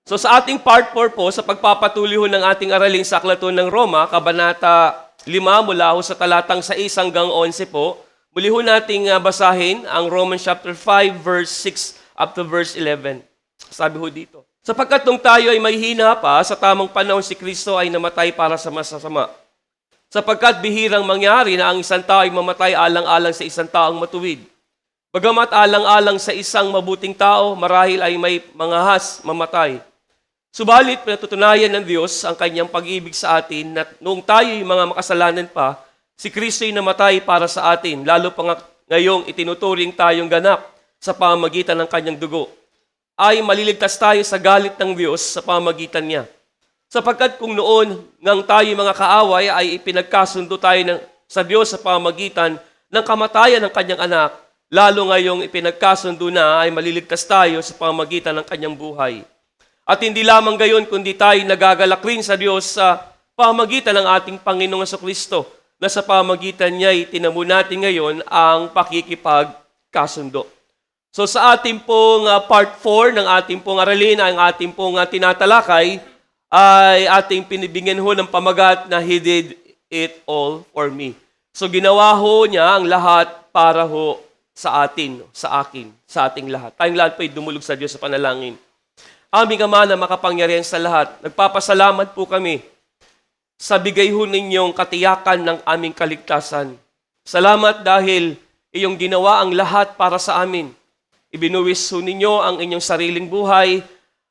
So sa ating part 4 po, sa pagpapatuloy ho ng ating araling sa Aklat ng Roma, Kabanata 5 mula ho sa talatang 6 hanggang 11 po, muli ho nating basahin ang Romans chapter 5 verse 6 up to verse 11. Sabi ho dito, sapagkat nung tayo ay may hina pa, sa tamang panahon si Kristo ay namatay para sa masasama. Sapagkat bihirang mangyari na ang isang tao ay mamatay alang-alang sa isang taong matuwid. Bagamat alang-alang sa isang mabuting tao, marahil ay may mangahas mamatay. Subalit, pinatutunayan ng Diyos ang kanyang pag-ibig sa atin na noong tayo'y mga makasalanan pa, si Kristo'y namatay para sa atin, lalo pa ngayong itinuturing tayong ganap sa pamamagitan ng kanyang dugo. Ay maliligtas tayo sa galit ng Diyos sa pamamagitan niya. Sapagkat kung noon ngang tayo'y mga kaaway ay ipinagkasundo tayo sa Diyos sa pamamagitan ng kamatayan ng kanyang anak, lalo ngayong ipinagkasundo na ay maliligtas tayo sa pamamagitan ng kanyang buhay. At hindi lamang gayon, kundi tayo nagagalak rin sa Diyos sa pamamagitan ng ating Panginoong Jesucristo, na sa pamamagitan niya itinamo natin ngayon ang pakikipagkasundo. So sa ating pong part 4 ng ating pong aralin, ang ating pong tinatalakay, ay ating pinibigyan ho ng pamagat na He did it all for me. So ginawa ho niya ang lahat para ho sa atin, sa akin, sa ating lahat. Tayong lahat po ay dumulog sa Diyos sa panalangin. Aming Ama na makapangyarihan sa lahat, nagpapasalamat po kami sa bigay ho ninyong katiyakan ng aming kaligtasan. Salamat dahil iyong ginawa ang lahat para sa amin. Ibinuwis ho ninyo ang inyong sariling buhay,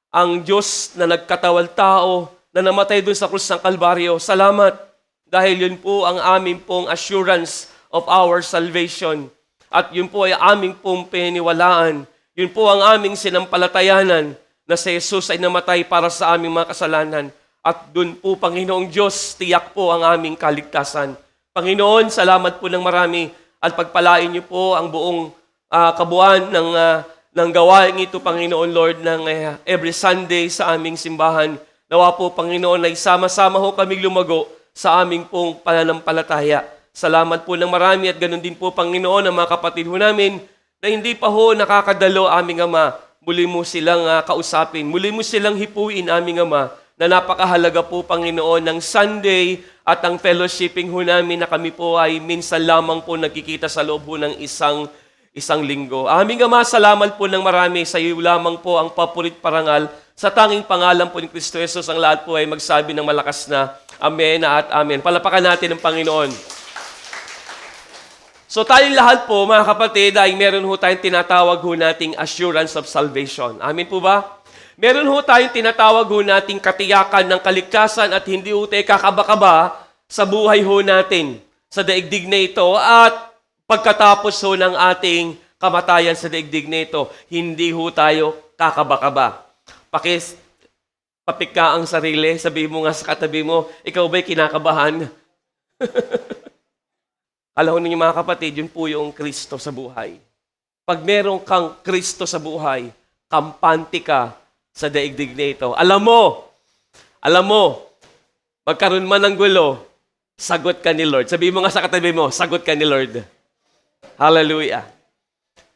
ang Diyos na nagkatawal tao, na namatay doon sa krus ng Kalbaryo. Salamat dahil yun po ang aming pong assurance of our salvation. At yun po ay aming pong pininiwalaan. Yun po ang aming sinampalatayanan na si Jesus ay namatay para sa aming mga kasalanan. At doon po, Panginoong Diyos, tiyak po ang aming kaligtasan. Panginoon, salamat po ng marami at pagpalain niyo po ang buong kabuuan ng gawain ito, Panginoon Lord, ng every Sunday sa aming simbahan. Nawa po, Panginoon, ay sama-sama ho kami lumago sa aming pong pananampalataya. Salamat po ng marami at ganun din po, Panginoon, ang mga kapatid ho namin na hindi pa ho nakakadalo aming Ama. Muli mo silang kausapin, muli mo silang hipuin, aming Ama, na napakahalaga po, Panginoon, ng Sunday at ang fellowshipping ho namin na kami po ay minsan lamang po nagkikita sa loob ho ng isang linggo. Aming Ama, salamat po ng marami. Sa iyo lamang po ang papurit parangal. Sa tanging pangalan po ni Kristo Jesus, ang lahat po ay magsabi ng malakas na Amen at Amen. Palapakan natin ang Panginoon. So tayong lahat po, mga kapatid, ay meron ho tayong tinatawag ho nating assurance of salvation. Amin po ba? Meron ho tayong tinatawag ho nating katiyakan ng kaligtasan at hindi ho tayo kakaba-kaba sa buhay ho natin sa daigdig na ito at pagkatapos ho ng ating kamatayan sa daigdig na ito, hindi ho tayo kakaba-kaba. Papika ang sarili, sabihin mo nga sa katabi mo, ikaw ba'y kinakabahan? Alam ninyo mga kapatid, yun po yung Kristo sa buhay. Pag meron kang Kristo sa buhay, kampante ka sa daigdig na ito. Alam mo, magkaroon man ng gulo, sagot ka ni Lord. Sabihin mo nga sa katabi mo, sagot ka ni Lord. Hallelujah.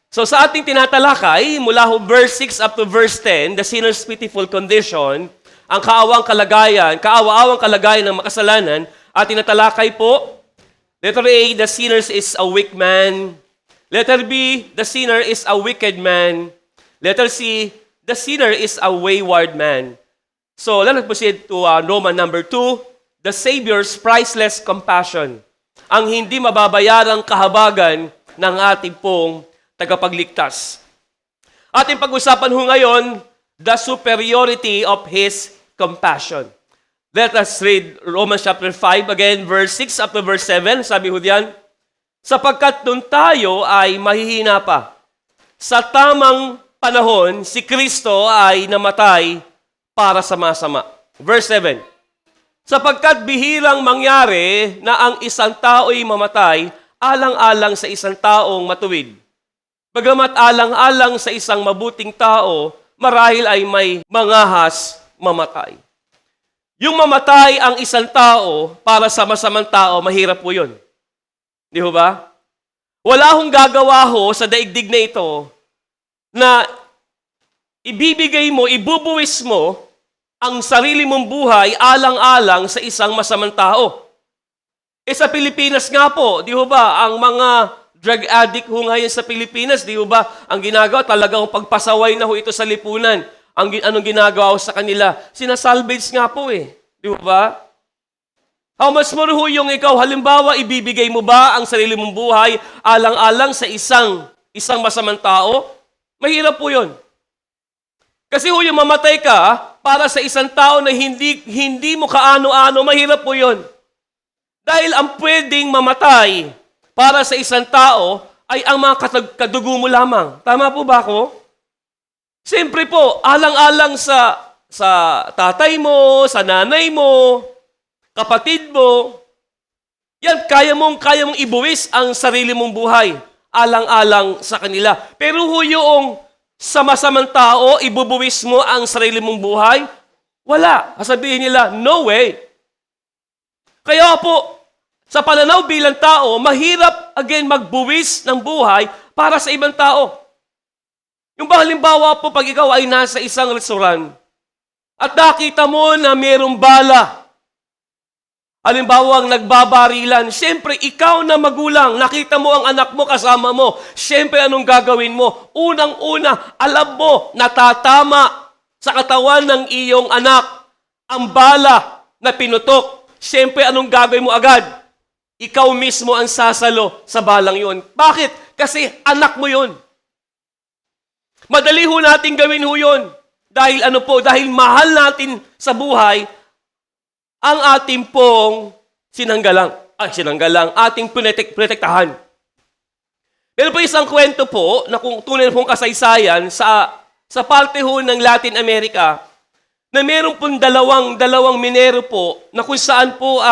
So sa ating tinatalakay, mula ho verse 6 up to verse 10, the sinner's pitiful condition, ang kaawang kalagayan ng makasalanan, at tinatalakay po, letter A, the sinner is a weak man. Letter B, the sinner is a wicked man. Letter C, the sinner is a wayward man. So let us proceed to Roman number 2, the Savior's priceless compassion. Ang hindi mababayarang kahabagan ng ating pong tagapagligtas. Ating pag-usapan ho ngayon, the superiority of His compassion. Let us read Romans chapter 5 again, verse 6 up to verse 7. Sabi ho diyan, sapagkat nung tayo ay mahihina pa, sa tamang panahon, si Kristo ay namatay para sa masama. Verse 7, sapagkat bihirang mangyari na ang isang tao'y mamatay alang-alang sa isang taong matuwid. Bagamat alang-alang sa isang mabuting tao, marahil ay may mangahas mamatay. Yung mamatay ang isang tao para sa masamang tao, mahirap po yun. Di ho ba? Wala hong gagawa ho sa daigdig na ito na ibibigay mo, ibubuwis mo ang sarili mong buhay alang-alang sa isang masamang tao. Sa Pilipinas nga po, di ho ba, ang mga drug addict ho ngayon sa Pilipinas, di ho ba, ang ginagawa talagang pagpasaway na ho ito sa lipunan. Anong ginagawa ho sa kanila? Sinasalvage nga po Di ho ba? How much more ho yung ikaw, halimbawa, ibibigay mo ba ang sarili mong buhay alang-alang sa isang masamang tao? Mahirap po yun. Kasi ho yung mamatay ka para sa isang tao na hindi mo kaano-ano, mahirap po yun. Dahil ang pwedeng mamatay para sa isang tao ay ang mga kadugo mo lamang. Tama po ba ako? Siyempre po, alang-alang sa tatay mo, sa nanay mo, kapatid mo, yan, kaya mong ibuwis ang sarili mong buhay alang-alang sa kanila. Pero ho yung sa masamang tao, ibubuwis mo ang sarili mong buhay? Wala. Sasabihin nila, no way. Kaya po, sa pananaw bilang tao, mahirap again magbuwis ng buhay para sa ibang tao. Yung halimbawa po, pag ikaw ay nasa isang restaurant at nakita mo na mayroong bala, halimbawa ang nagbabarilan, siyempre ikaw na magulang, nakita mo ang anak mo kasama mo, siyempre anong gagawin mo? Unang-una, alam mo, natatama sa katawan ng iyong anak ang bala na pinutok. Siyempre anong gagawin mo agad? Ikaw mismo ang sasalo sa balang yun. Bakit? Kasi anak mo yun. Madali ho natin gawin ho yun. Dahil dahil mahal natin sa buhay ang ating pong ating protektahan. Meron po isang kwento po na kung tunay pong kasaysayan sa parte ho ng Latin America na meron pong dalawang minero po na kung saan po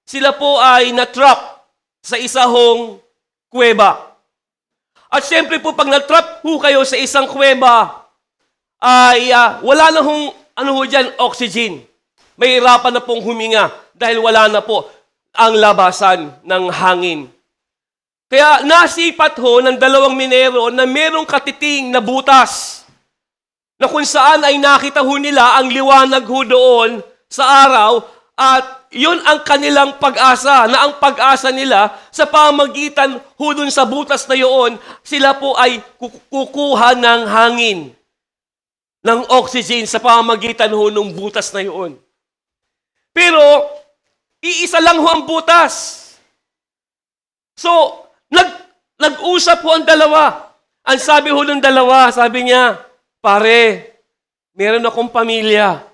sila po ay na-trap sa isang kuweba. At syempre po pag na-trap ho kayo sa isang kuweba ay wala na dyan, oxygen. Mahirapan na pong huminga dahil wala na po ang labasan ng hangin. Kaya nasipat ho ng dalawang minero na merong katiting na butas na kung saan ay nakita ho nila ang liwanag ho doon sa araw at yun ang kanilang pag-asa, na ang pag-asa nila sa pamagitan ho dun sa butas na yun, sila po ay kukuha ng hangin, ng oxygen sa pamagitan ho ng butas na yun. Pero, iisa lang ho ang butas. So, nag-usap ho ang dalawa. Ang sabi ho ng dalawa, sabi niya, pare, meron akong pamilya.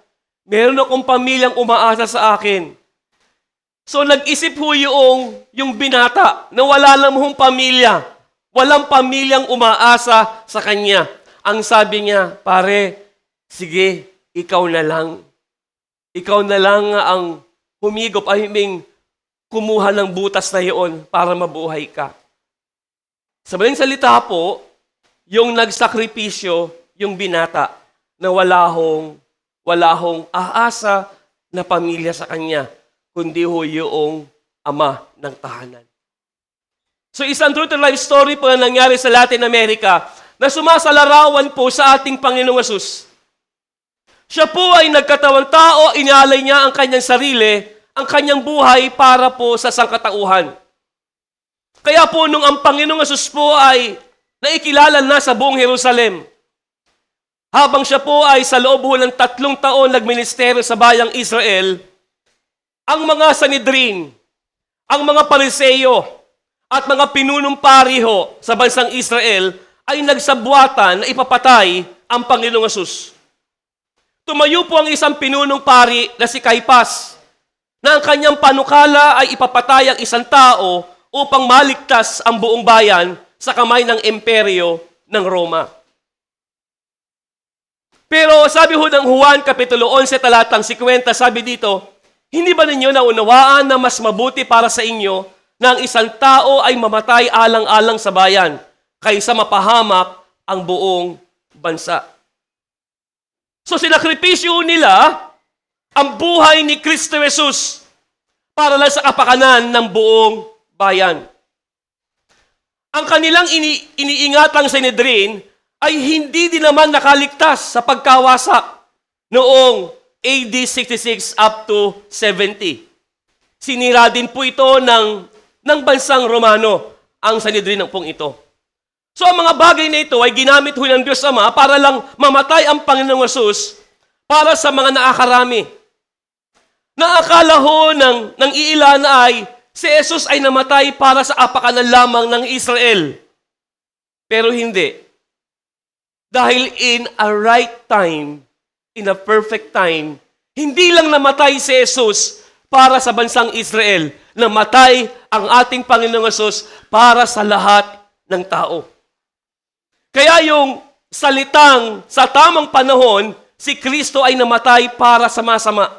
Meron akong pamilyang umaasa sa akin. So, nag-isip ho yung binata na wala lang hong pamilya. Walang pamilyang umaasa sa kanya. Ang sabi niya, pare, sige, ikaw na lang. Ikaw na lang ang humigop, kumuha ng butas na iyon para mabuhay ka. Sa maling salita po, yung nagsakripisyo, yung binata, na wala hong aasa na pamilya sa kanya, kundi ho yung ama ng tahanan. So isang true to life story po na nangyari sa Latin America na sumasalarawan po sa ating Panginoong Hesus. Siya po ay nagkatawang tao, inalay niya ang kanyang sarili, ang kanyang buhay para po sa sangkatauhan. Kaya po nung ang Panginoong Hesus po ay naikilala na sa buong Jerusalem, habang siya po ay sa loob ng 3 taon nagministeryo sa bayang Israel, ang mga Sanhedrin, ang mga Pariseyo, at mga pinunong pariho sa bansang Israel ay nagsabwatan na ipapatay ang Panginoong Hesus. Tumayo po ang isang pinunong pari na si Caiphas, na ang kanyang panukala ay ipapatay ang isang tao upang maligtas ang buong bayan sa kamay ng imperyo ng Roma. Pero sabi ho ng Juan Kapitulo 11, talatang 50, sabi dito, hindi ba ninyo naunawaan na mas mabuti para sa inyo na ang isang tao ay mamatay alang-alang sa bayan kaysa mapahamak ang buong bansa? So sinakripisyo nila ang buhay ni Kristo Jesus para lang sa kapakanan ng buong bayan. Ang kanilang iniingatang Sanhedrin ay hindi din naman nakaligtas sa pagkawasak noong AD 66 up to 70. Sinira din po ito ng bansang Romano, ang Sanhedrin ng pong ito. So ang mga bagay na ito ay ginamit ho ng Diyos Ama para lang mamatay ang Panginoong Hesus para sa mga nakakarami. Naakala ho ng iilan ay si Jesus ay namatay para sa apakanan lamang ng Israel. Pero hindi. Dahil in a right time, in a perfect time, hindi lang namatay si Jesus para sa bansang Israel, namatay ang ating Panginoong Hesus para sa lahat ng tao. Kaya yung salitang sa tamang panahon, si Kristo ay namatay para sa masama.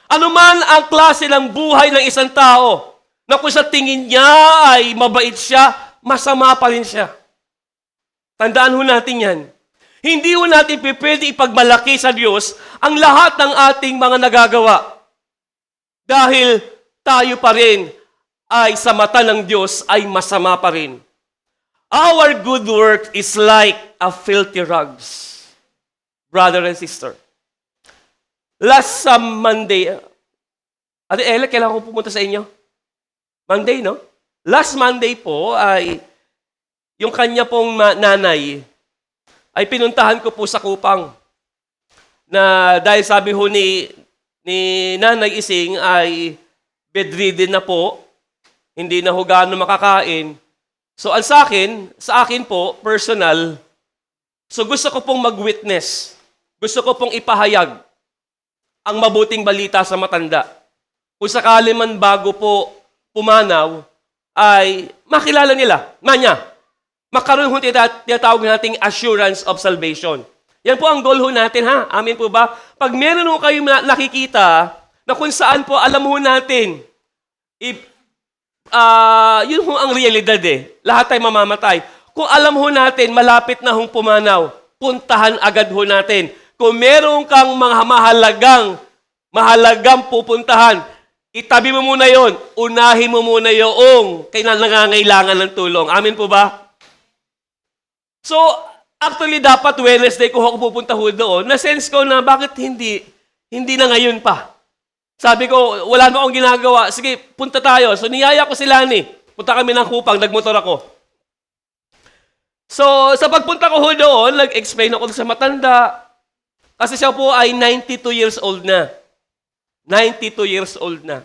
Ano man ang klase ng buhay ng isang tao, na kung sa tingin niya ay mabait siya, masama pa rin siya. Tandaan ho natin yan. Hindi ho natin pwede ipagmalaki sa Diyos ang lahat ng ating mga nagagawa. Dahil tayo pa rin ay sa mata ng Diyos ay masama pa rin. Our good work is like a filthy rags. Brother and sister. Last Monday, Ate Ella, kailan ko pumunta sa inyo? Monday, no? Last Monday po ay yung kanya pong nanay ay pinuntahan ko po sa Kupang. Na dahil sabi ho ni Nanay Ising ay bedridden na po, hindi na ho gaano makakain. So sa akin po, personal, so gusto ko pong mag-witness. Gusto ko pong ipahayag ang mabuting balita sa matanda. Kung sakali man bago po pumanaw, ay makilala nila, makaroon ho tinatawag nating assurance of salvation. Yan po ang goal ho natin, ha? Amin po ba? Pag meron ho kayong nakikita na kung saan po alam ho natin, yun ho ang realidad eh. Lahat tayo mamamatay. Kung alam ho natin, malapit na hong pumanaw, puntahan agad ho natin. Kung meron kang mga mahalagang pupuntahan, itabi mo muna yon. Unahin mo muna yung nangangailangan ng tulong. Amin po ba? So, actually, dapat Wednesday ko ako pupunta ho doon. Na-sense ko na bakit hindi na ngayon pa. Sabi ko, wala na akong ginagawa. Sige, punta tayo. So, niyaya ko sila ni. Punta kami ng Kupang, nagmotor ako. So, sa pagpunta ko ho doon, nag-explain ako sa matanda. Kasi siya po ay 92 years old na. 92 years old na.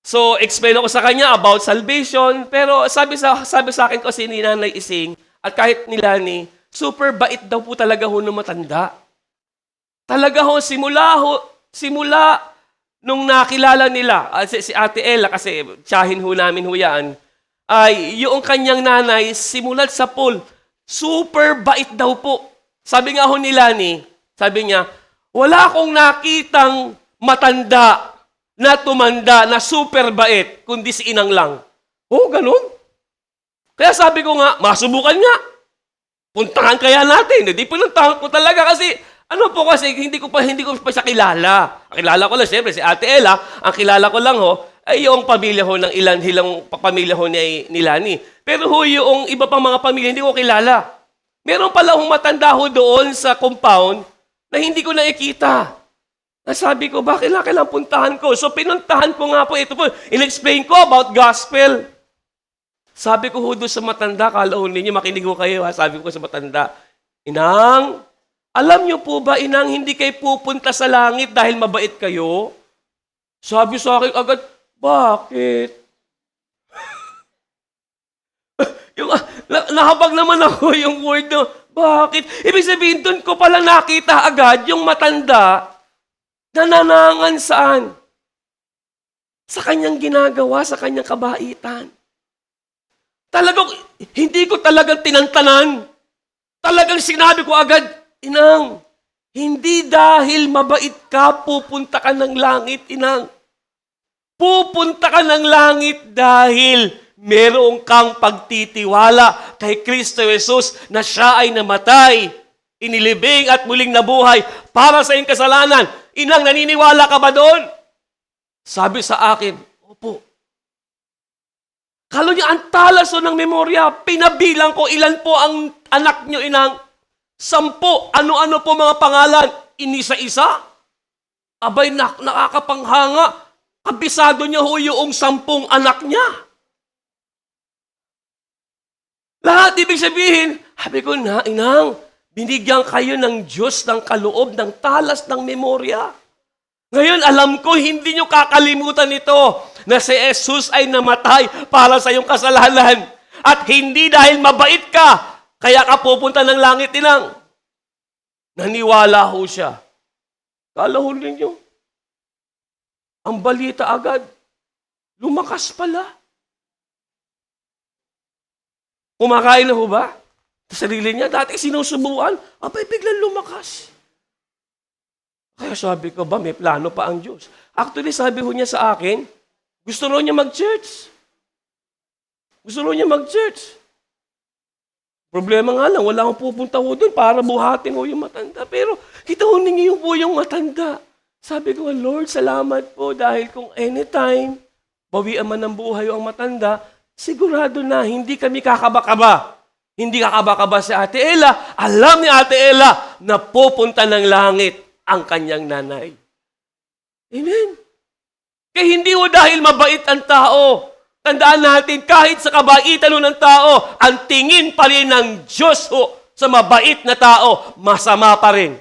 So, explain ako sa kanya about salvation. Pero sabi sa akin kasi ni Nanay Ising, at kahit nila ni, super bait daw po talaga ho ng matanda. Talaga ho, simula nung nakilala nila, si Ate Ella, kasi tiyahin ho namin ho yan, ay yung kanyang nanay, simulat sa pool, super bait daw po. Sabi nga ho nila ni, sabi niya, wala akong nakitang matanda na tumanda na super bait, kundi si inang lang. Oh, ganun? Kaya sabi ko nga, masubukan nga. Puntahan kaya natin. Hindi pinuntahan ko talaga kasi, hindi ko pa siya kilala. Ang kilala ko lang, siyempre, si Ate Ella, ang kilala ko lang ay yung pamilya ng hilang pamilya ni Lani. Pero yung iba pang mga pamilya, hindi ko kilala. Meron pala matanda doon sa compound na hindi ko nakikita. Sabi ko, bakit kailangan puntahan ko? So, pinuntahan ko nga po. Ito po, in-explain ko about gospel. Sabi ko doon sa matanda, kala ninyo, makinig ko kayo, ha? Sabi ko sa matanda, Inang, alam niyo po ba, Inang, hindi kayo pupunta sa langit dahil mabait kayo? Sabi sa akin agad, bakit? Nahabag naman ako yung word na, bakit? Ibig sabihin, doon ko pala nakita agad yung matanda na nanangan saan? Sa kanyang ginagawa, sa kanyang kabaitan. Talagang, hindi ko talagang tinantanan. Talagang sinabi ko agad, Inang, hindi dahil mabait ka, pupunta ka ng langit, Inang. Pupunta ka ng langit dahil meron kang pagtitiwala kay Kristo Jesus na siya ay namatay, inilibing at muling nabuhay para sa iyong kasalanan. Inang, naniniwala ka ba doon? Sabi sa akin, opo. Kalo niya, ang talas ng memorya. Pinabilang ko ilan po ang anak niyo, Inang. 10. Ano-ano po mga pangalan? Inisa-isa? Abay, nakakapanghanga. Kabisado niya ho yung 10 anak niya. Lahat, ibig sabihin, sabi ko, inang, binigyan kayo ng Diyos ng kaloob, ng talas ng memorya. Ngayon, alam ko, hindi nyo kakalimutan ito na si Jesus ay namatay para sa iyong kasalanan. At hindi dahil mabait ka, kaya ka pupunta ng langit inang. Naniwala ho siya. Kala ho ninyo, ang balita agad, lumakas pala. Kumakain na ho ba? Sa sarili niya, dati sinusubuan, abay biglang lumakas. Kaya sabi ko ba, may plano pa ang Diyos. Actually, sabi ho niya sa akin, gusto ro niya mag-church. Gusto ro niya mag-church. Problema nga lang, wala akong pupunta ho doon para buhatin ho yung matanda. Pero kita ho ninyo po yung matanda. Sabi ko, Lord, salamat po dahil kung anytime, bawian man ng buhay ang matanda, sigurado na hindi kami kakaba-kaba. Hindi kakaba-kaba si Ate Ella. Alam ni Ate Ella na pupunta ng langit ang kanyang nanay. Amen. Kaya hindi ho dahil mabait ang tao. Tandaan natin, kahit sa kabaitan ng tao, ang tingin pa rin ng Diyos ho sa mabait na tao, masama pa rin.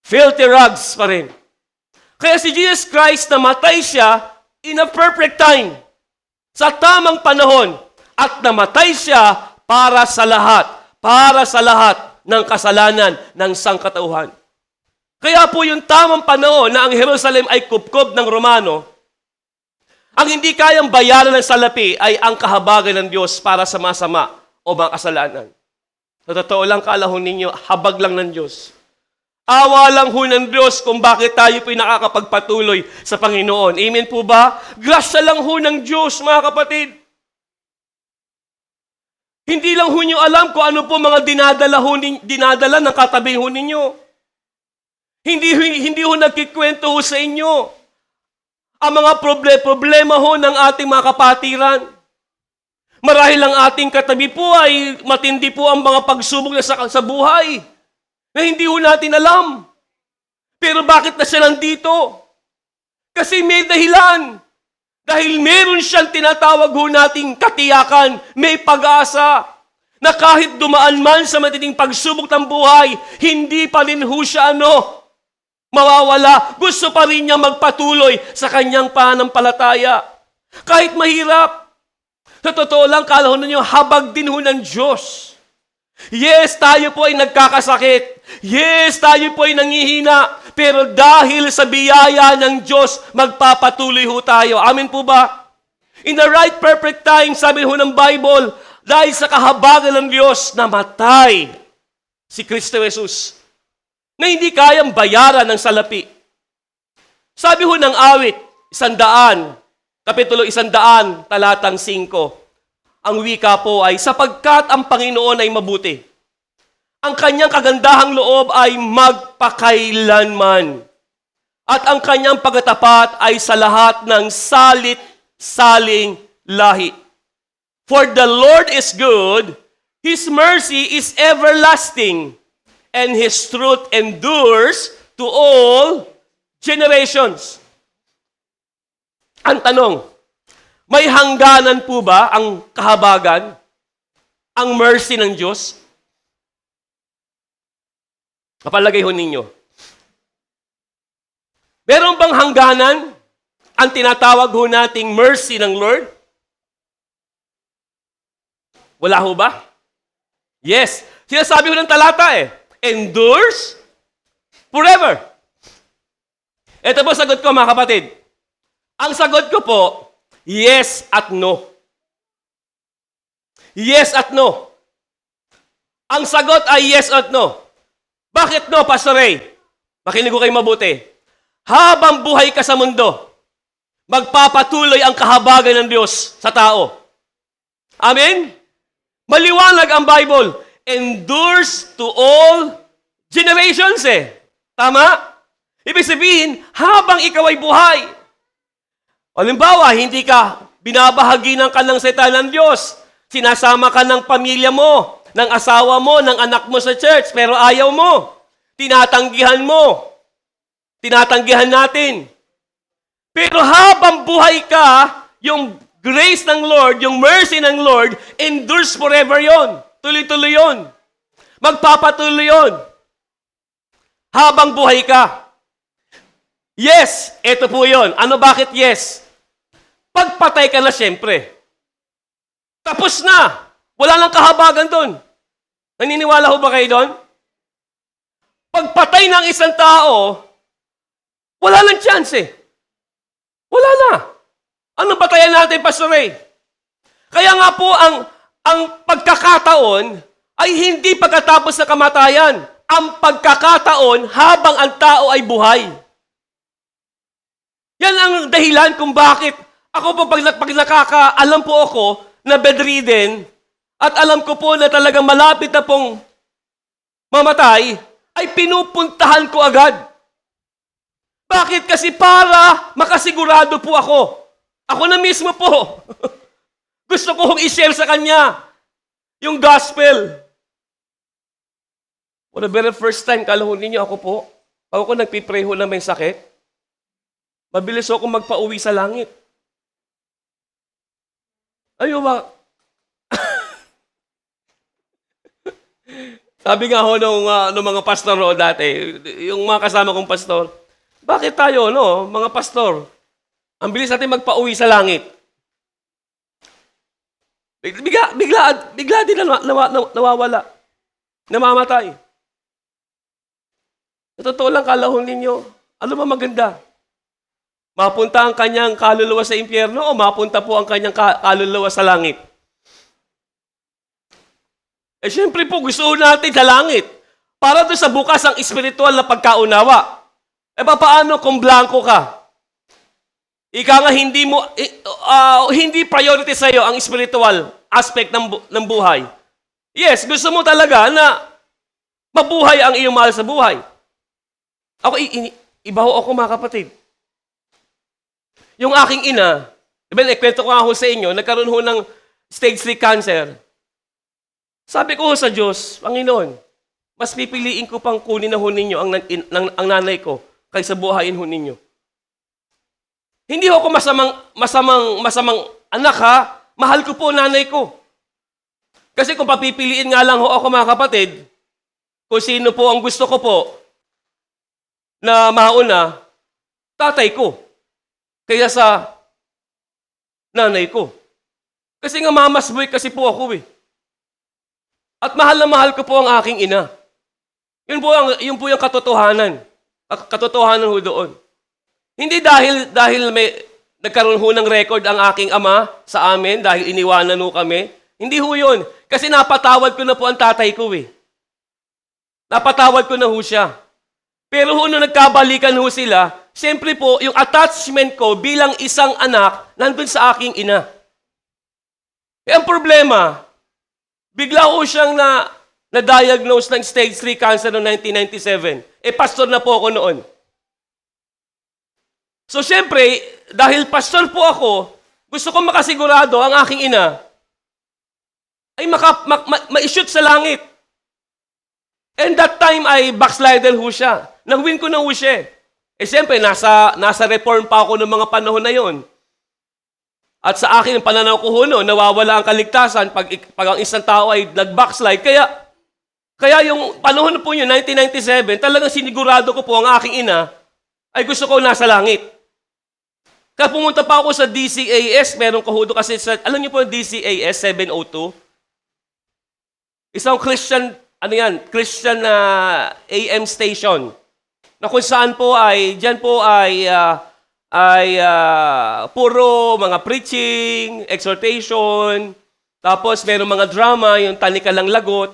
Filthy rags pa rin. Kaya si Jesus Christ namatay siya in a perfect time. Sa tamang panahon. At namatay siya para sa lahat ng kasalanan ng sangkatauhan. Kaya po yung tamang panahon na ang Jerusalem ay kupkob ng Romano, ang hindi kayang bayaran ng salapi ay ang kahabagan ng Diyos para sa masama o mga kasalanan. Sa totoo lang, kalahon ninyo, habag lang ng Diyos. Awa lang ho ng Diyos kung bakit tayo po'y nakakapagpatuloy sa Panginoon. Amen po ba? Grasya lang ho ng Diyos, mga kapatid. Hindi lang ho nyo alam kung ano po mga dinadala ng katabi ho ninyo. Hindi ho nagkikwento ho sa inyo ang mga problema ho ng ating mga kapatiran. Marahil ang ating katabi po ay matindi po ang mga pagsubok na sa buhay na hindi ho natin alam. Pero bakit na siya nandito? Kasi may dahilan. Dahil meron siyang tinatawag ho nating katiyakan, may pag-asa, na kahit dumaan man sa matinding pagsubok ng buhay, hindi pa rin ho siya mawawala. Gusto pa rin niya magpatuloy sa kanyang pananampalataya. Kahit mahirap. Sa totoo lang, kalahon ninyo, habag din ho ng Diyos. Yes, tayo po ay nagkakasakit. Yes, tayo po ay nangihina. Pero dahil sa biyaya ng Diyos, magpapatuloy ho tayo. Amen po ba? In the right perfect time, sabi ho ng Bible, dahil sa kahabagan ng Diyos, namatay si Kristo Jesus na hindi kayang bayaran ng salapi. Sabi ho ng awit, 100, kapitulo 100, talatang 5. Ang wika po ay, sapagkat ang Panginoon ay mabuti. Ang kanyang kagandahang loob ay magpakailanman. At ang kanyang pagkatapat ay sa lahat ng salit-saling lahi. For the Lord is good, His mercy is everlasting, and His truth endures to all generations. Ang tanong, may hangganan po ba ang kahabagan, ang mercy ng Diyos? Kapalagay ho ninyo. Meron bang hangganan ang tinatawag ho nating mercy ng Lord? Wala ho ba? Yes. Sinasabi ho ng talata endures forever. Ito po sagot ko, mga kapatid. Ang sagot ko po, yes at no. Yes at no. Ang sagot ay yes at no. Bakit no, Pastor Ray? Makinig ko kayo mabuti. Habang buhay ka sa mundo, magpapatuloy ang kahabagan ng Diyos sa tao. Amen? Maliwanag ang Bible. Endures to all generations Tama? Ibig sabihin, habang ikaw ay buhay. Halimbawa, hindi ka binabahagi ng kanang salita ng Diyos. Sinasama ka ng pamilya mo. ng asawa mo, ng anak mo sa church, pero ayaw mo. Tinatanggihan mo. Tinatanggihan natin. Pero habang buhay ka, yung grace ng Lord, yung mercy ng Lord, endures forever yon. Tuloy-tuloy yon. Magpapatuloy yon. Habang buhay ka. Yes, ito po yon. Ano bakit yes? Pagpatay ka na siyempre. Tapos na. Wala nang kahabagan doon. Naniniwala ho ba kayo doon? Pagpatay ng isang tao, wala nang chance eh. Wala na. Ano patayan natin, Pastor Ray? Kaya nga po, ang pagkakataon ay hindi pagkatapos na kamatayan. Ang pagkakataon habang ang tao ay buhay. Yan ang dahilan kung bakit ako po pag nakakaalam po ako na bedridden at alam ko po na talagang malapit na pong mamatay, ay pinupuntahan ko agad. Bakit? Kasi para makasigurado po ako. Ako na mismo po. Gusto ko hong i-share sa kanya yung gospel. For the very first time, kalahon ninyo ako po, ako nagpipray ho na may sakit, mabilis ako magpa-uwi sa langit. Ayaw ba? Sabi nga ho nung mga pastor ho dati, yung mga kasama kong pastor, bakit tayo, mga pastor, ang bilis natin magpa-uwi sa langit? Bigla din nawawala. Namamatay. Sa totoo lang kalahon ninyo, ano ba maganda? Mapunta ang kanyang kaluluwa sa impyerno o mapunta po ang kanyang kaluluwa sa langit? Eh syempre po, gusto natin sa langit. Para doon sa bukas ang espiritual na pagkaunawa. Eh paano kung blanco ka? Ika nga hindi priority sa iyo ang spiritual aspect ng buhay. Yes, gusto mo talaga na mabuhay ang iyong mahal sa buhay. Ako, iba ho ako mga kapatid. Yung aking ina, kwento ko nga ho sa inyo, nagkaroon ho ng stage 3 cancer. Sabi ko ho sa Diyos, Panginoon, mas pipiliin ko pang kunin na ho ninyo ang nanay ko kaysa buhayin ho ninyo. Hindi ho ako masamang anak ha, mahal ko po nanay ko. Kasi kung papipiliin nga lang ho ako mga kapatid, kung sino po ang gusto ko po na mauna, tatay ko. Kaya sa nanay ko. Kasi nga mamasboy kasi po ako eh. At mahal na mahal ko po ang aking ina. Yun po yung katotohanan. Katotohanan ho doon. Hindi dahil may nagkaroon ho ng record ang aking ama sa amin, dahil iniwanan ho kami. Hindi ho yun. Kasi napatawad ko na po ang tatay ko eh. Napatawad ko na ho siya. Pero ho nung nagkabalikan ho sila, siyempre po, yung attachment ko bilang isang anak, nandun sa aking ina. Eh, ang problema, bigla ko siyang na-diagnose ng stage 3 cancer noong 1997. Eh, pastor na po ako noon. So, siyempre, dahil pastor po ako, gusto ko makasigurado ang aking ina ay ma-shoot sa langit. And that time ay backslider ho siya. Nag-win ko na ho siya. Eh, siyempre, nasa reform pa ako ng mga panahon na yon. At sa akin, pananaw ko huno, nawawala ang kaligtasan pag ang isang tao ay nag-backslide. Kaya yung panahon po yun, 1997, talagang sinigurado ko po ang aking ina ay gusto ko nasa langit. Kaya pumunta pa ako sa DCAS, meron kahudo kasi alam niyo po yung DCAS 702? Isang Christian, Christian AM station. Na kung saan po dyan po ay puro mga preaching, exhortation, tapos meron mga drama, yung Tanika lang Lagot.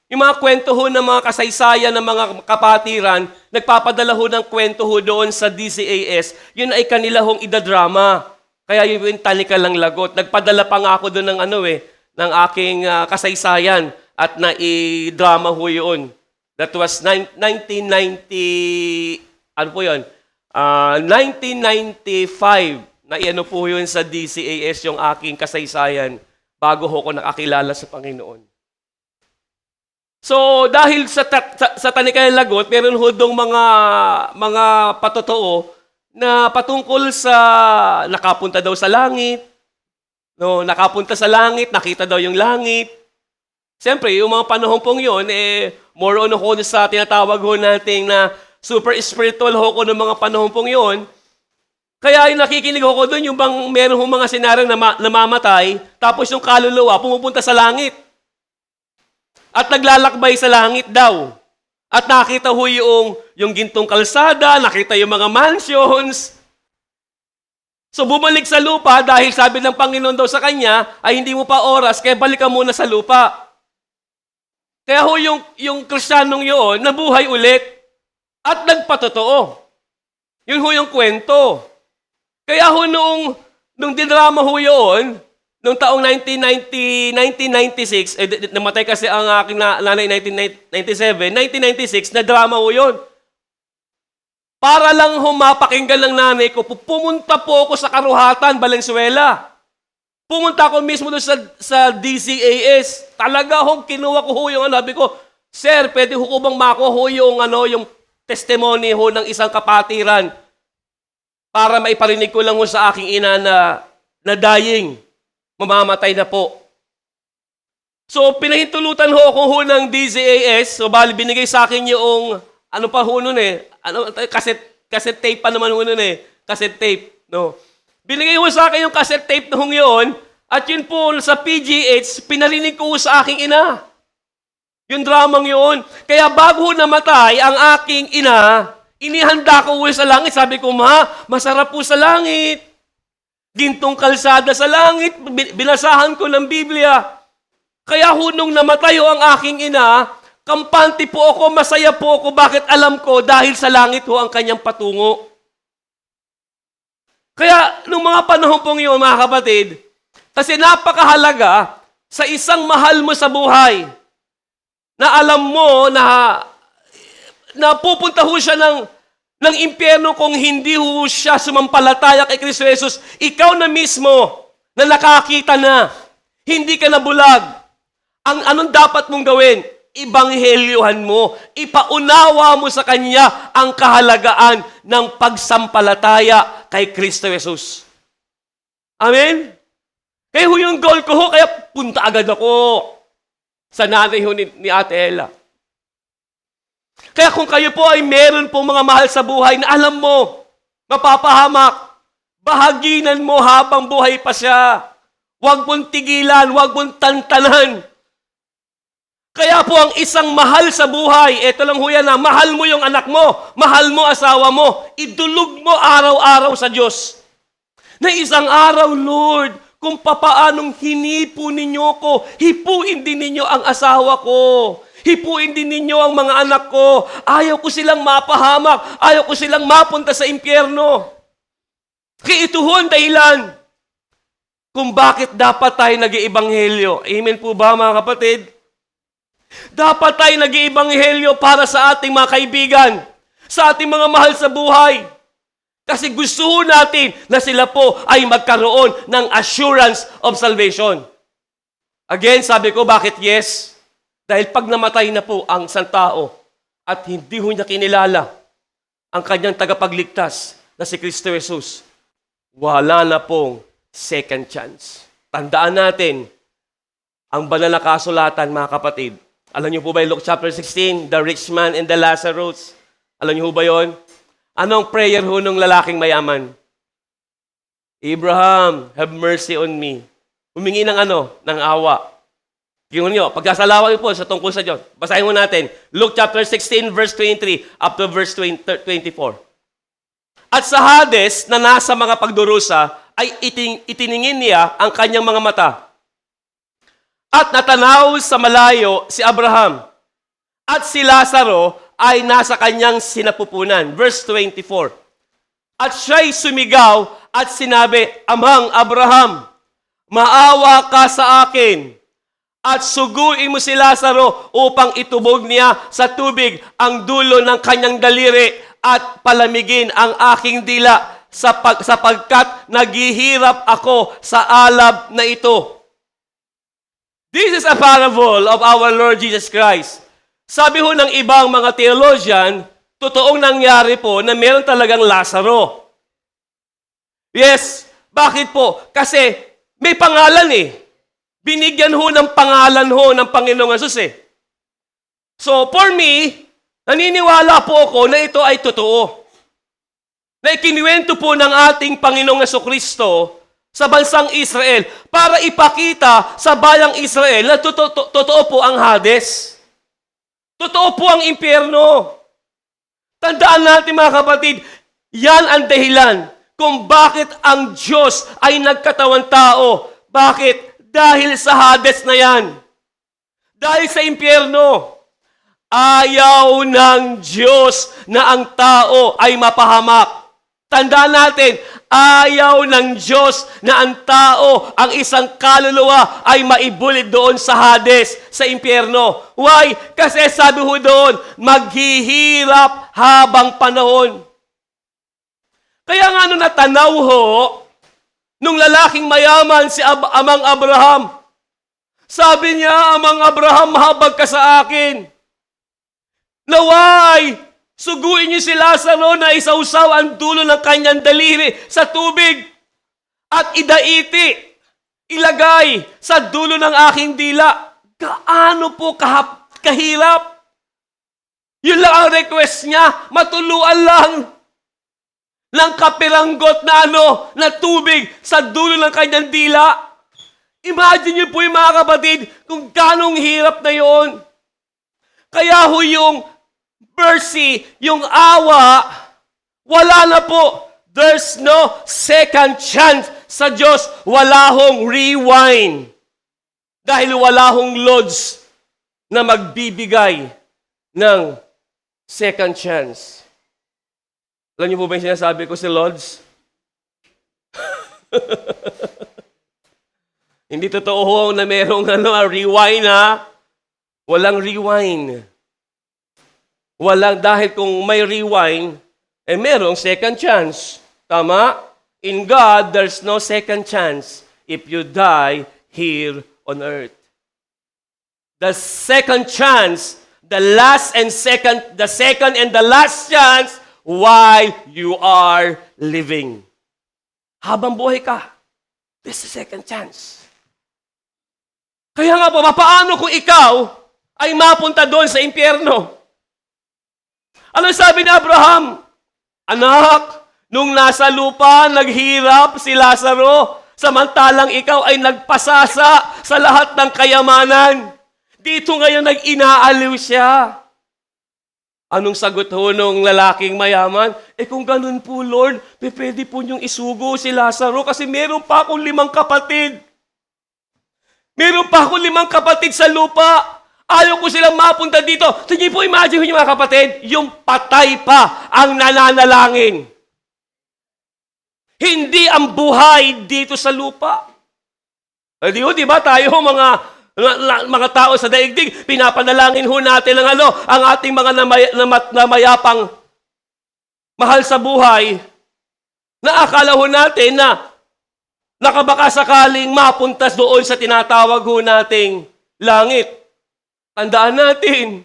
Yung mga kwento ho ng mga kasaysayan ng mga kapatiran, nagpapadala ho ng kwento ho doon sa DCAS, yun ay kanila hong idadrama. Kaya yung Tanika lang Lagot. Nagpadala pa nga ako doon ng aking kasaysayan at na-drama ho yun. That was 1990, ano po yun? 1995, na iano po yun sa DCAS yung aking kasaysayan bago ho ko nakakilala sa Panginoon. So, dahil sa tanikay lagot, meron hodong mga patotoo na patungkol sa nakapunta daw sa langit, no, nakapunta sa langit, nakita daw yung langit. Siyempre, yung mga panahon pong yun, more on ho sa tinatawag ho natin na super spiritual ho ko ng mga panahon pong yun. Kaya yung nakikinig ho ko doon, yung bang meron ho mga senaryo na namamatay, tapos yung kaluluwa pumupunta sa langit. At naglalakbay sa langit daw. At nakita ho yung gintong kalsada, nakita yung mga mansions. So bumalik sa lupa dahil sabi ng Panginoon daw sa kanya, ay hindi mo pa oras, kaya balik ka muna sa lupa. Kaya ho yung Kristiyanong yun, nabuhay ulit. At nagpatotoo. Yun ho yung kwento. Kaya ho nung dinrama ho yun, noong taong 1996, namatay kasi ang aking nanay 1997, 1996, na drama ho yun. Para lang humapakinggan ng nanay ko, pumunta po ako sa Karuhatan, Valenzuela. Pumunta ako mismo doon sa DCAS. Talaga ho, kinuha ko ho yung sabi ko, Sir, pwede ho ko bang makuha ho yung testimony ho ng isang kapatiran para maiparinig ko lang ho sa aking ina na dying. Mamamatay na po. So, pinahintulutan ho ako ho ng DZAS. So, bali, binigay sa akin yung, ano pa ho nun cassette tape pa naman ho nun cassette tape, no. Binigay ho sa akin yung cassette tape na hong yun, at yun po sa PGH, pinarinig ko sa aking ina. Yung dramang yun. Kaya bago ho namatay ang aking ina, inihanda ko ho sa langit. Sabi ko, Ma, masarap po sa langit. Gintong kalsada sa langit, binasahan ko ng Biblia. Kaya nung namatay ho ang aking ina, kampante po ako, masaya po ako. Bakit alam ko? Dahil sa langit ho ang kanyang patungo. Kaya nung mga panahon pong yun, mga kapatid, kasi napakahalaga sa isang mahal mo sa buhay, na alam mo na pupunta ho siya ng impyerno kung hindi ho siya sumampalataya kay Kristo Jesus. Ikaw na mismo na nakakita na, hindi ka na bulag. Anong dapat mong gawin? Ibanghelyuhan mo. Ipaunawa mo sa Kanya ang kahalagaan ng pagsampalataya kay Kristo Jesus. Amen? Kaya ho yung goal ko ho, kaya punta agad ako sa nanay ho ni Ate Ella. Kaya kung kayo po ay meron pong mga mahal sa buhay na alam mo, mapapahamak, bahaginan mo habang buhay pa siya. Huwag mong tigilan, huwag mong tantanan. Kaya po ang isang mahal sa buhay, eto lang ho yan na, mahal mo yung anak mo, mahal mo asawa mo, idulog mo araw-araw sa Diyos. Na isang araw, Lord, kung papaanong hinipo ninyo ko, hipuin din ninyo ang asawa ko. Hipuin din ninyo ang mga anak ko. Ayaw ko silang mapahamak. Ayaw ko silang mapunta sa impyerno. Kaya ito ho ang dahilan kung bakit dapat tayo nag-iibanghelyo. Amen po ba, mga kapatid? Dapat tayo nag-iibanghelyo para sa ating mga kaibigan, sa ating mga mahal sa buhay. Kasi gusto ho natin na sila po ay magkaroon ng assurance of salvation. Again, sabi ko, bakit yes? Dahil pag namatay na po ang isang tao at hindi ho niya kinilala ang kanyang tagapagligtas na si Kristo Jesus, wala na pong second chance. Tandaan natin, ang banal na kasulatan, mga kapatid. Alam niyo po ba yung Luke chapter 16, the rich man and the Lazarus? Alam niyo po ba yun? Anong prayer ho nung lalaking mayaman? Abraham, have mercy on me. Humingi ng ng awa. Tingnan niyo, pagkasalawa niyo po sa tungkol sa Diyos. Basahin mo natin. Luke chapter 16, verse 23, up to verse 24. At sa Hades, na nasa mga pagdurusa, ay itiningin niya ang kanyang mga mata. At natanaw sa malayo si Abraham. At si Lazaro ay nasa kanyang sinapupunan. Verse 24. At siya'y sumigaw at sinabi, Amang Abraham, maawa ka sa akin at suguin mo si Lazaro upang itubog niya sa tubig ang dulo ng kanyang daliri at palamigin ang aking dila sapagkat naghihirap ako sa alab na ito. This is a parable of our Lord Jesus Christ. Sabi ho ng ibang mga theologian, totoong nangyari po na meron talagang Lazaro. Yes, bakit po? Kasi may pangalan eh. Binigyan ho ng pangalan ho ng Panginoong Hesus eh. So for me, naniniwala po ako na ito ay totoo. Na ikinuwento po ng ating Panginoong Hesukristo sa bansang Israel para ipakita sa bayang Israel na totoo po ang Hades. Totoo po ang impyerno. Tandaan natin mga kapatid, yan ang dahilan kung bakit ang Diyos ay nagkatawang tao. Bakit? Dahil sa Hades na yan. Dahil sa impyerno. Ayaw ng Diyos na ang tao ay mapahamak. Tandaan natin, ayaw ng Diyos na ang tao, ang isang kaluluwa ay maibulid doon sa Hades, sa impyerno. Why? Kasi sabi ho doon, maghihirap habang panahon. Kaya nga natanaw ho, nung lalaking mayaman si Amang Abraham, sabi niya, Amang Abraham, mahabag ka sa akin. Naway, suguin niyo si Lazaro na isausaw ang dulo ng kanyang daliri sa tubig at idaiti, ilagay sa dulo ng aking dila. Gaano po kahirap? Yun lang ang request niya, matuluan lang ng kapiranggot na tubig sa dulo ng kanyang dila. Imagine niyo po yung mga kapatid kung ganong hirap na yon. Kaya ho yung mercy, yung awa, wala na po. There's no second chance sa Diyos. Wala hong rewind. Dahil wala hong Lords na magbibigay ng second chance. Alam niyo po ba yung sinasabi ko si Lords? Hindi totoo ho na merong rewind ha. Walang rewind. Walang, dahil kung may rewind, merong second chance. Tama? In God, there's no second chance if you die here on earth. The second chance, the second and the last chance while you are living. Habang buhay ka, there's a second chance. Kaya nga po, paano kung ikaw ay mapunta doon sa impyerno? Ano sabi ni Abraham? Anak, nung nasa lupa, naghirap si Lazaro, samantalang ikaw ay nagpasasa sa lahat ng kayamanan. Dito ngayon nag-inaaliw siya. Anong sagot ho nung lalaking mayaman? Kung ganun po, Lord, pwede po niyong isugo si Lazaro kasi meron pa akong 5 kapatid. Meron pa akong 5 kapatid sa lupa. Ayaw ko silang mapunta dito. Sige po, imagine nyo mga kapatid, yung patay pa ang nananalangin. Hindi ang buhay dito sa lupa. Di ba tayo mga tao sa daigdig, pinapanalangin ho natin ang ating mga namayapang mahal sa buhay na akala ho natin na nakabaka sakaling mapuntas doon sa tinatawag ho nating langit. Tandaan natin,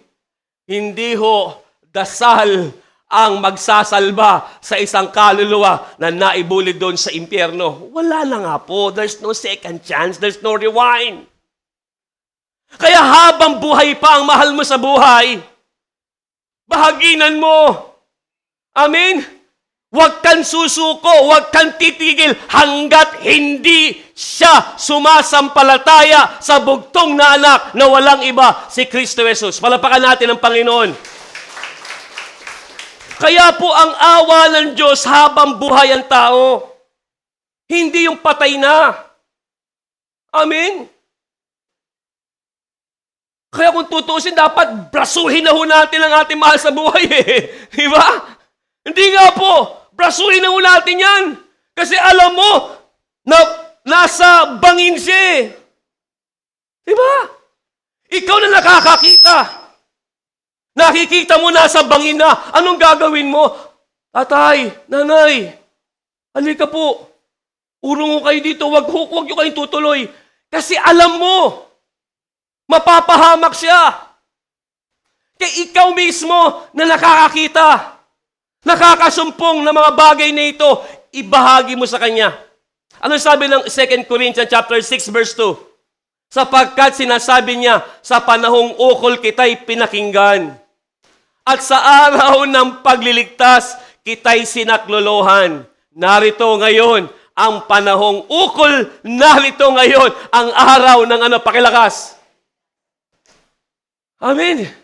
hindi ho dasal ang magsasalba sa isang kaluluwa na naibulid doon sa impyerno. Wala na nga po. There's no second chance. There's no rewind. Kaya habang buhay pa ang mahal mo sa buhay, bahaginan mo. Amen? Huwag kang susuko, huwag kang titigil hanggat hindi siya sumasampalataya sa bugtong na anak na walang iba, si Kristo Jesus. Palapakan natin ang Panginoon. Kaya po ang awa ng Diyos habang buhay ang tao. Hindi yung patay na. Amen? Kaya kung tutusin, dapat brasuhin na ho natin ang ating mahal sa buhay eh. Di ba? Hindi nga po. Brasuhin na ho natin yan. Kasi alam mo, na nasa bangin siya. Diba? Ikaw na nakakakita. Nakikita mo nasa bangin na. Anong gagawin mo? Tatay, nanay, halika po. Urong ko kayo dito. Huwag nyo kayong tutuloy. Kasi alam mo, mapapahamak siya. Kaya ikaw mismo na nakakakita, nakakasumpong ng mga bagay na ito, ibahagi mo sa Kanya. Ano sabi ng 2 Corinthians chapter 6 verse 2? Sapagkat sinasabi niya, sa panahong ukol kita'y pinakinggan. At sa araw ng pagliligtas, kita'y sinaklolohan. Narito ngayon ang panahong ukol, narito ngayon ang araw ng pakilakas. Amen.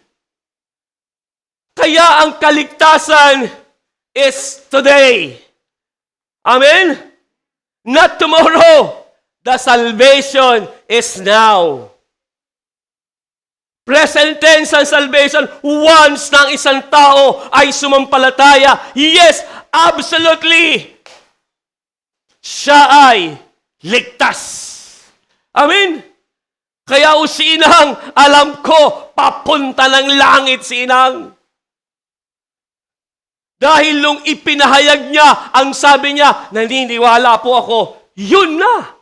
Kaya ang kaligtasan is today. Amen? Not tomorrow. The salvation is now. Present tense ang salvation. Once ng isang tao ay sumampalataya, yes, absolutely, siya ay ligtas. Amen? Kaya si Inang, alam ko, papunta ng langit si Inang. Dahil nung ipinahayag niya, ang sabi niya, naniniwala po ako, yun na.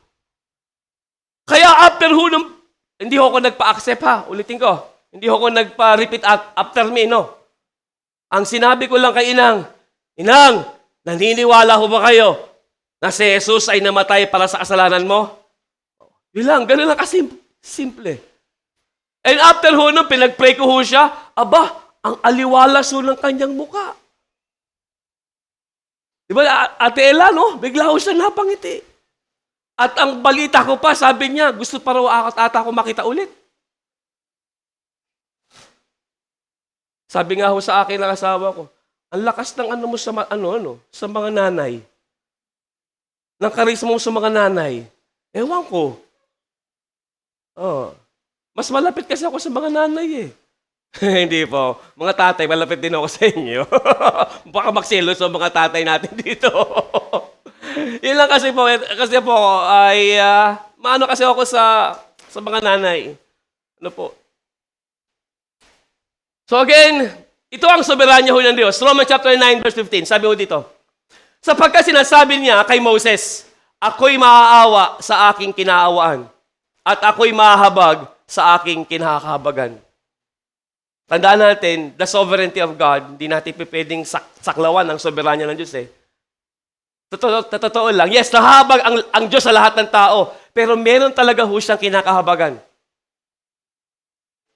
Kaya after hindi ako nagpa-accept ha, ulitin ko. Hindi ako nagpa-repeat after me, no. Ang sinabi ko lang kay Inang, Inang, naniniwala ho ba kayo na si Jesus ay namatay para sa kasalanan mo? Yun lang, ganun lang kasimple. And after nung pinag-pray ko siya, aba, ang aliwalas ho ng kanyang muka. Diba, Ate Ella, no? Bigla ho siya napangiti. At ang balita ko pa, sabi niya, gusto pa raw ata ako makita ulit. Sabi nga ho sa akin ng asawa ko, ang lakas ng mo sa sa mga nanay. Ng karisma mo sa mga nanay. Ewan ko. Oh. Mas malapit kasi ako sa mga nanay eh. Hindi po. Mga tatay, malapit din ako sa inyo. Baka magselos ang mga tatay natin dito. Yun lang kasi po ay maano kasi ako sa mga nanay. Ano po? So again, ito ang soberanya ho ng Diyos. Romans chapter 9 verse 15. Sabi ho dito, sapagkat sinasabi niya kay Moses, ako'y maaawa sa aking kinaawaan at ako'y mahahabag sa aking kinakahabagan. Tandaan natin, the sovereignty of God, hindi natin pwedeng saklawan ang soberanya ng Diyos eh. Totoo lang. Yes, nahabag ang Diyos sa lahat ng tao, pero meron talaga ho siyang kinakahabagan.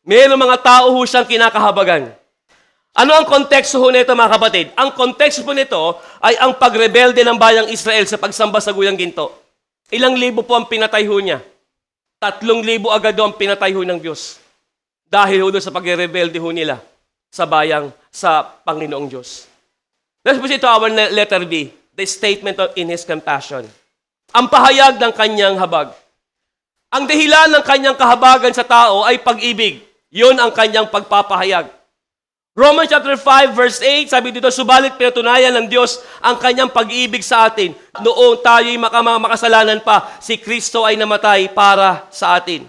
Meron mga tao ho siyang kinakahabagan. Ano ang konteksto ho nito mga kapatid? Ang konteksto po nito ay ang pagrebelde ng bayang Israel sa pagsamba sa guyang ginto. Ilang libo po ang pinatay ho niya? 3,000 agad ho ang pinatay ho ng Diyos. Dahil ho doon sa pagrebelde ho nila sa Panginoong Diyos. Let's proceed to our letter B, the statement in His compassion. Ang pahayag ng kanyang habag. Ang dahilan ng kanyang kahabagan sa tao ay pag-ibig. Yun ang kanyang pagpapahayag. Romans chapter 5 verse 8, sabi dito, subalit pinatunayan ng Diyos ang kanyang pag-ibig sa atin. Noong tayo'y makasalanan pa, si Kristo ay namatay para sa atin.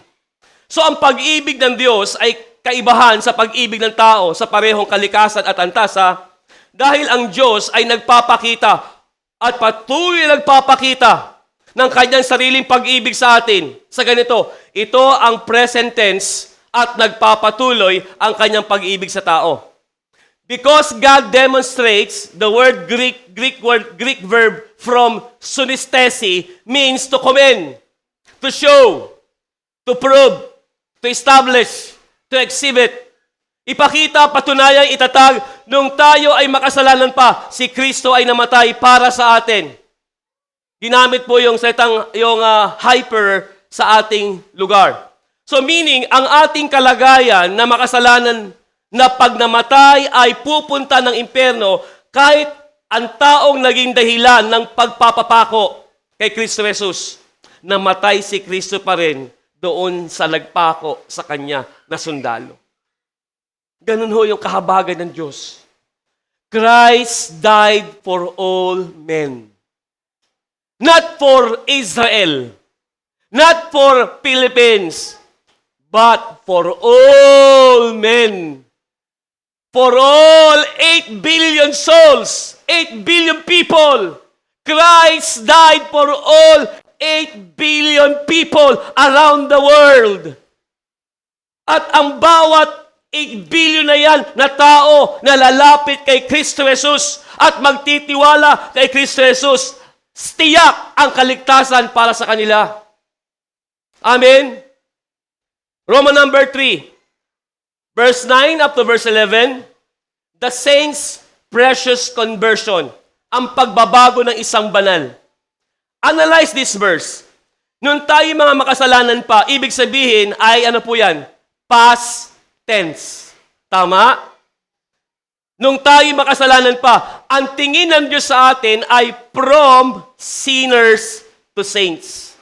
So ang pag-ibig ng Diyos ay kaibahan sa pag-ibig ng tao sa parehong kalikasan at antasa dahil ang Diyos ay nagpapakita at patuloy nagpapakita ng kanyang sariling pag-ibig sa atin. Sa ganito, ito ang present tense at nagpapatuloy ang kanyang pag-ibig sa tao. Because God demonstrates, the word Greek verb from sunestesi means to commend, to show, to prove, to establish, to exhibit. Ipakita, patunayan, itatag, nung tayo ay makasalanan pa, si Kristo ay namatay para sa atin. Ginamit po yung hyper sa ating lugar. So meaning, ang ating kalagayan na makasalanan na pag namatay ay pupunta ng impyerno kahit ang taong naging dahilan ng pagpapapako kay Kristo Jesus. Namatay si Kristo pa rin doon sa nagpako sa kanya na sundalo. Ganun ho yung kahabagan ng Diyos. Christ died for all men. Not for Israel. Not for Philippines. But for all men. For all 8 billion souls. 8 billion people. Christ died for all 8 billion people around the world. At ang bawat 8 billion na yan na tao na lalapit kay Kristo Jesus at magtitiwala kay Kristo Jesus. Tiyak ang kaligtasan para sa kanila. Amen? Roman number 3, verse 9 up to verse 11, the saints' precious conversion, ang pagbabago ng isang banal. Analyze this verse. Nung tayo mga makasalanan pa, ibig sabihin ay ano po yan? Past tense. Tama? Nung tayo makasalanan pa, ang tingin ng Diyos sa atin ay from sinners to saints.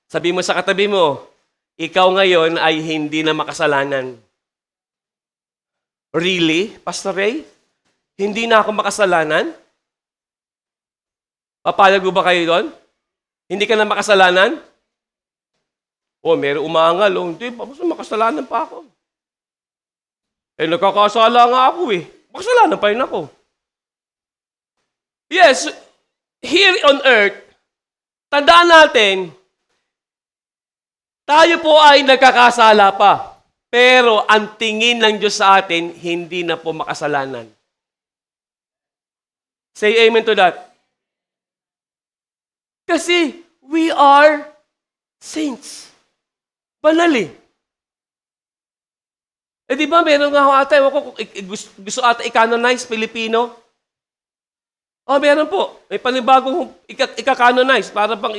Sabi mo sa katabi mo, ikaw ngayon ay hindi na makasalanan. Really, Pastor Ray? Hindi na ako makasalanan? Papayag mo ba kayo doon? Hindi ka na makasalanan? Meron umaangal. Hindi, makasalanan pa ako. Nagkakasala nga ako eh. Makasalanan pa rin ako. Yes, here on earth, tandaan natin, tayo po ay nagkakasala pa. Pero ang tingin ng Diyos sa atin, hindi na po makasalanan. Say amen to that. Kasi we are saints. Banal eh. Di ba, meron nga ata, gusto ata i-canonize Pilipino? Meron po. May panibagong ika-canonize para pang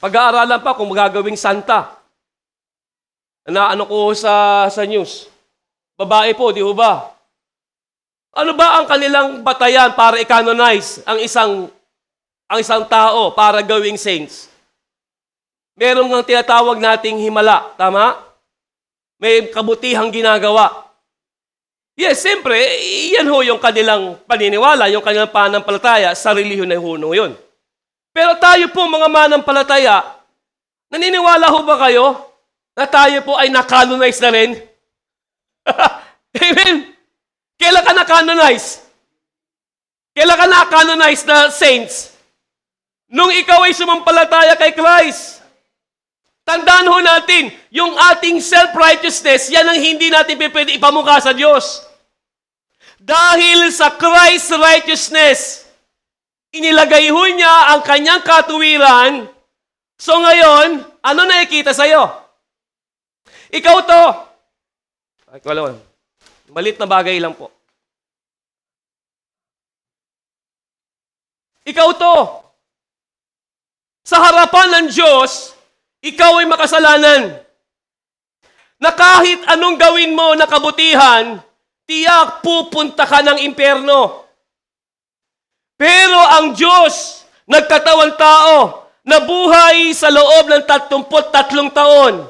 pag-aaralan pa kung magagawing santa. Ano ko sa news? Babae po, di ba? Ano ba ang kanilang batayan para i-canonize ang isang tao para gawing saints? Meron ng tinatawag nating himala, tama? May kabutihang ginagawa. Yes, siyempre, yan ho yung kanilang paniniwala, yung kanilang pananampalataya sa relihiyon na huno yun. Pero tayo po mga manampalataya, naniniwala ho ba kayo na tayo po ay na-canonize na rin? Amen? Kailan ka na-canonize? Kailan ka na-canonize na saints? Nung ikaw ay sumampalataya kay Christ. Tandaan ho natin, yung ating self-righteousness, yan ang hindi natin pwede ipamukha sa Diyos. Dahil sa Christ's righteousness, inilagay ho niya ang kanyang katuwiran. So ngayon, ano nakikita sa'yo? Ikaw to. Malit na bagay lang po. Ikaw to. Sa harapan ng Diyos, ikaw ay makasalanan. Na kahit anong gawin mo na kabutihan, tiyak pupunta ka ng impyerno. Pero ang Diyos, nagkatawang tao, nabuhay sa loob ng 33 taon.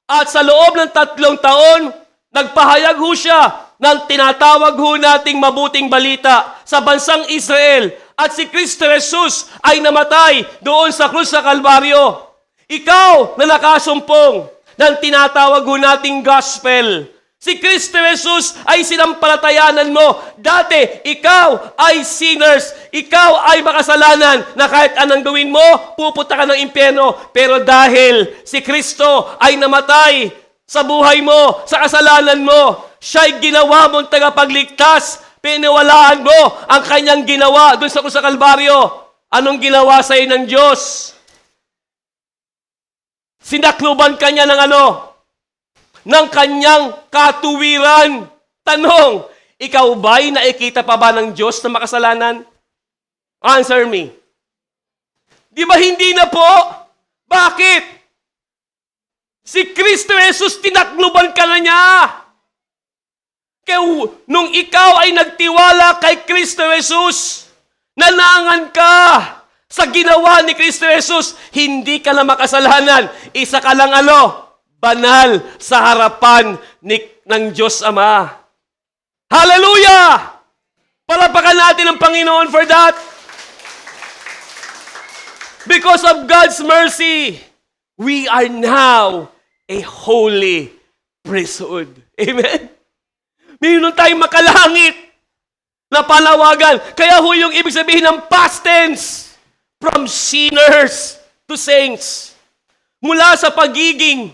At sa loob ng 3 taon, nagpahayag ho siya ng tinatawag ho nating mabuting balita sa bansang Israel. At si Kristo Jesus ay namatay doon sa krus sa Kalbaryo. Ikaw na nakasumpong ng tinatawag ho nating gospel. Si Kristo Jesus ay sinampalatayanan mo. Dati, ikaw ay sinners. Ikaw ay makasalanan na kahit anong gawin mo, pupunta ka ng impyerno. Pero dahil si Kristo ay namatay sa buhay mo, sa kasalanan mo, siya'y ginawa mong tagapagligtas. Piniwalaan mo ang kanyang ginawa doon sa krus sa Kalbaryo. Anong ginawa sa iyo ng Diyos? Sinakluban kanya ng ano? Ng kanyang katuwiran. Tanong, ikaw ba'y nakikita pa ba ng Diyos na makasalanan? Answer me. Di ba hindi na po? Bakit? Si Kristo Jesus, tinakluban ka na niya. Kaya nung ikaw ay nagtiwala kay Kristo Jesus, nanangan ka sa ginawa ni Kristo Jesus, hindi ka na makasalanan. Isa ka lang banal sa harapan ng Diyos Ama. Hallelujah! Palapakan natin ang Panginoon for that. Because of God's mercy, we are now a holy priesthood. Amen? Mayroon tayong makalangit na panawagan. Kaya ho yung ibig sabihin ng past tense, from sinners to saints. Mula sa pagiging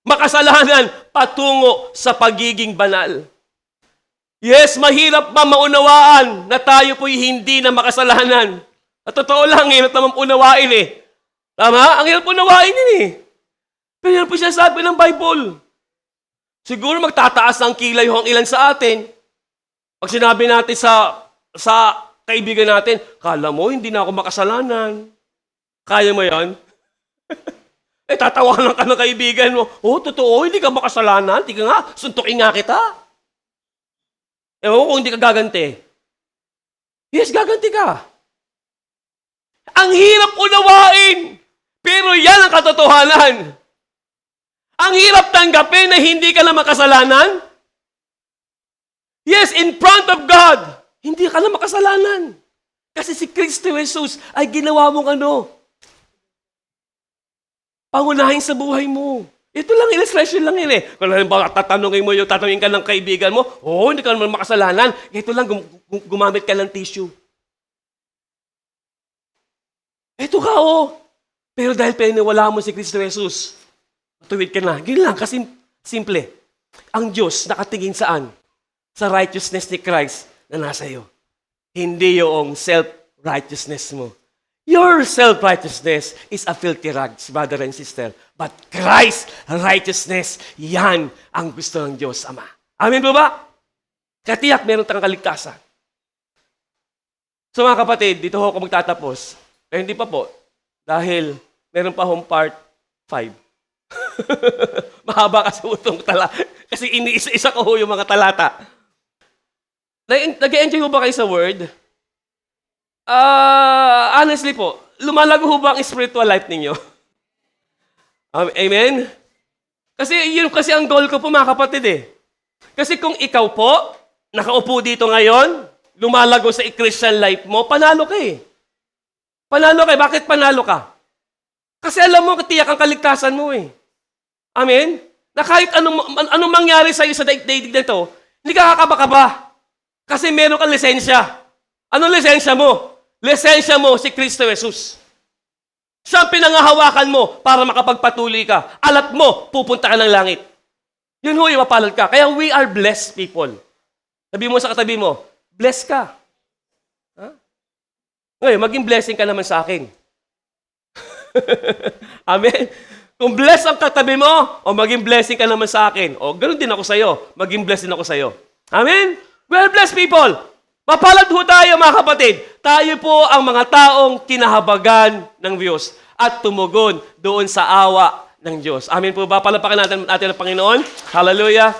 makasalanan patungo sa pagiging banal. Yes, mahirap ba maunawaan na tayo po'y hindi na makasalanan? At totoo lang, hirap naman unawain eh. Tama? Ang hirap unawain yun eh. Pero yan po siya sabi ng Bible. Siguro magtataas ang kilay ang ilan sa atin. Pag sinabi natin sa kaibigan natin, kala mo, hindi na ako makasalanan. Kaya mo yan? Tatawanan ka ng kaibigan mo. Oh, totoo, hindi ka makasalanan. Tika nga, suntukin nga kita. Ewan ko kung hindi ka gaganti. Yes, gaganti ka. Ang hirap unawain. Pero yan ang katotohanan. Ang hirap tanggapin na hindi ka na makasalanan. Yes, in front of God, hindi ka na makasalanan. Kasi si Kristo Jesus ay ginawa mong pangunahin sa buhay mo. Ito lang, illustration lang yun eh. Kung halimbawa, tatanungin ka ng kaibigan mo, hindi ka naman makasalanan. Ito lang, gumamit ka ng tissue. Ito ka, Pero dahil pinaniwala mo si Kristo Jesus, matuwid ka na. Ganyan lang, kasi simple. Ang Diyos nakatingin saan? Sa righteousness ni Christ na nasa iyo. Hindi yung self-righteousness mo. Your self-righteousness is a filthy rags, brother and sister. But Christ's righteousness, yan ang gusto ng Diyos, Ama. Amen po ba? Katiyak, meron tayong kaligtasan. So mga kapatid, dito ako magtatapos. Pero hindi pa po. Dahil meron pa hong part 5. Mahaba kasi utong talata. Kasi iniisa-isa ko yung mga talata. Nag-enjoy mo ba kayo sa word? Honestly po, lumalago ho ba ang spiritual life ninyo? Amen? Kasi yun kasi ang goal ko po mga kapatid eh. Kasi kung ikaw po, nakaupo dito ngayon, lumalago sa Christian life mo, panalo ka eh. Panalo ka eh. Bakit panalo ka? Kasi alam mo, tiyak ang kaligtasan mo eh. Amen? Na kahit anong mangyari sa'yo sa daigdig na ito, hindi ka kakaba-kaba. Kasi meron kang lisensya. Anong lisensya mo? Lisensya mo si Kristo Jesus. Siya ang pinangahawakan mo para makapagpatuloy ka. Alat mo, pupunta ka ng langit. Yun ho, mapalad ka. Kaya we are blessed people. Sabi mo sa katabi mo, blessed ka. Ha? Ngayon, maging blessing ka naman sa akin. Amen? Kung bless ang katabi mo, o maging blessing ka naman sa akin, o ganoon din ako sa'yo, maging blessing ako sa'yo. Amen? Well blessed people. Mapalad ho tayo mga kapatid. Tayo po ang mga taong kinahabagan ng Diyos at tumugon doon sa awa ng Diyos. Amen po ba? Palapakan natin ang Panginoon. Hallelujah.